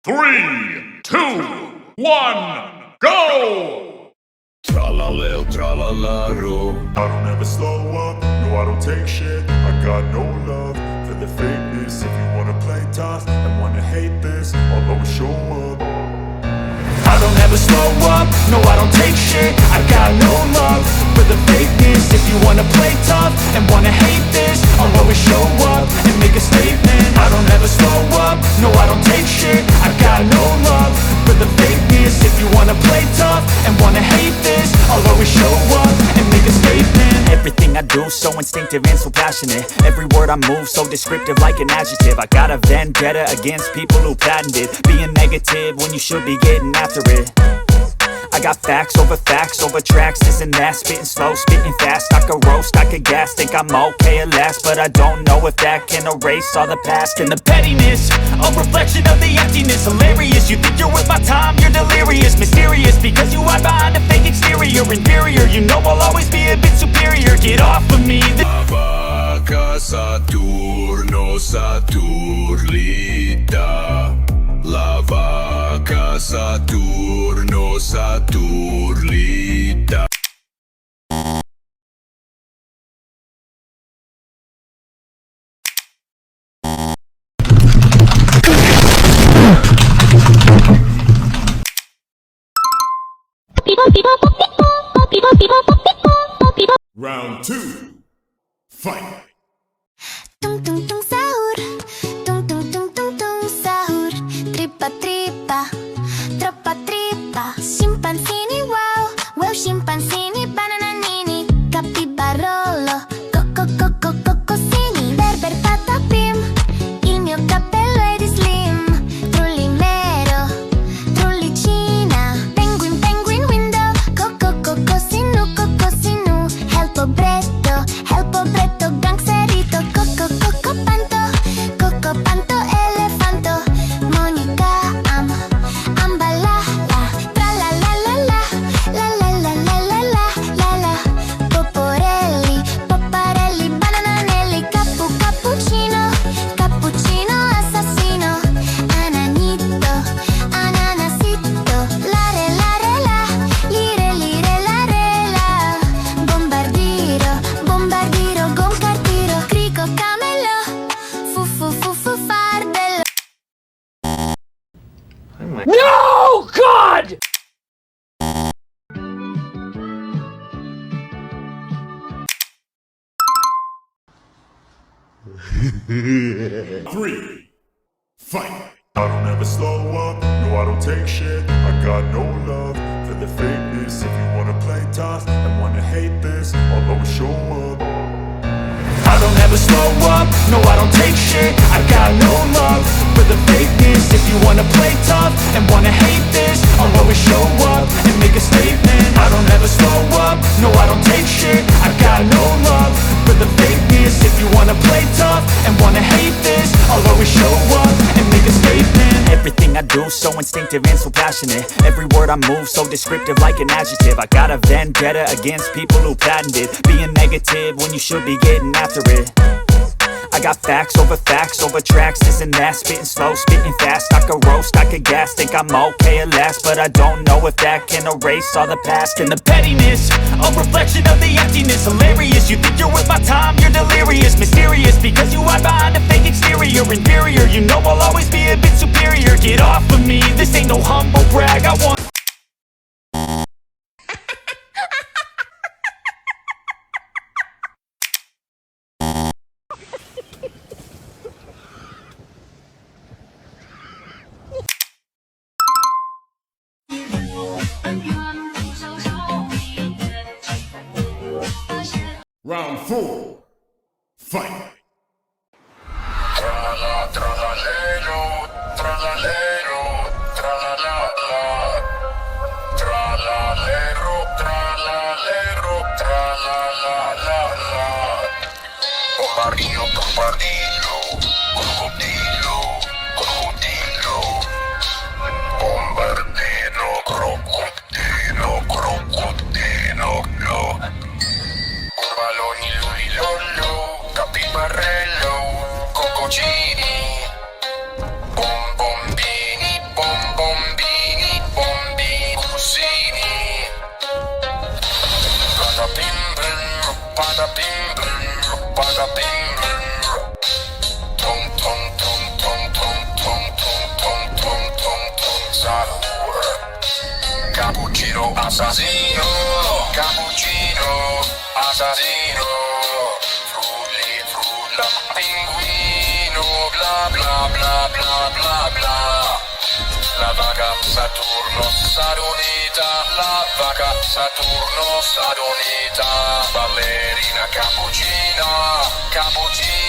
3, 2, 1, go! Tra-la-leo, tra-la-la-ro. I don't ever slow up, no I don't take shit. I got no love for the fakeness. If you wanna play tough and wanna hate this, I'll always show up. I don't ever slow up, no I don't take shit. I got no love for the fakeness. If you wanna play tough and wanna hate this, I'll always show up and make a statement. I don't ever slow up, no I don't take shit. I got no love for the fakeness. If you wanna play tough and wanna hate this, I'll always show up and make a statement. Everything I do so instinctive and so passionate. Every word I move so descriptive like an adjective. I got a vendetta against people who patented being negative when you should be getting after it. I got facts over tracks, this and that. Spitting slow, spitting fast. I could roast, I could gas. Think I'm okay at last, but I don't know if that can erase all the past. And the pettiness, a reflection of the emptiness. Hilarious, you think you're worth my time, you're delirious. Mysterious, because you hide behind a fake exterior. Inferior, you know I'll always be a bit superior. Get off of me. Vaca Saturno Saturlita. La vaca Saturno Saturlita. Round 2, fight! Tung tung tung sahur, tung tung tung tung tung sahur. Tripa tripa, troppa tripa. Scimpanzini wow, wow scimpanzini, banana nini, cappibarolo, coccosini. Berber patapim, il mio cappello è di slim. Trulling nero, trullicina. Penguin penguin window, cocosinu. Helpo bretto, gangsterito. Coco panto, elefanto. Monica ambalala, tra la la la la, la la la la la la la la. Poporelli, bananelli, cappuccino, assassino. Ananasito, lare la, lire la rela. Bombardiro, goncartiro, crico camello, fu fardello. No, God! 3, fight! I don't ever slow up, no I don't take shit. I got no love for the fakeness. If you wanna play tough and wanna hate this, I'll always show up. I don't ever slow up, no I don't take shit. I got no love for the fakeness. If you wanna play tough and wanna hate this, I'll always show up and make a statement. I don't ever slow up, no I don't take shit. I got no love for the fakeness. If you wanna play tough and wanna hate this, I'll always show up and make a statement. Everything I do so instinctive and so passionate. Every word I move so descriptive like an adjective. I got a vendetta against people who patented being negative when you should be getting after it. I got facts over tracks, this and that. Spitting slow, spitting fast. I could roast, I could gas. Think I'm okay at last, but I don't know if that can erase all the past. And the pettiness, a reflection of the emptiness. Hilarious, you think you're worth my time, you're delirious. Mysterious, because you hide behind a fake exterior. Inferior, you know I'll always be a bit superior. Get off of me, this ain't no humble brag. I want Round 4, fight! Tra-la-la-lero, tra-la-lero, tra-la-la-la. Tra-la-lero, tra-la-lero, tra-la-la-la-la. Bombardino, crocodilo. Bombardino, crocodilo, no. Urbaloni, lulilolo, capibarello, cococini, bombombini, bada bing bing, bada bing bing. Tom tom tom tom tom tom tom tom tom tom tom. Sahur. Cappuccino assassino, cappuccino assassino. Frulli frulla, pinguino, bla bla bla bla bla bla. La vaca Saturno s'adonita, la vaca Saturno s'adonita. Ballerina cappuccina, cappuccina.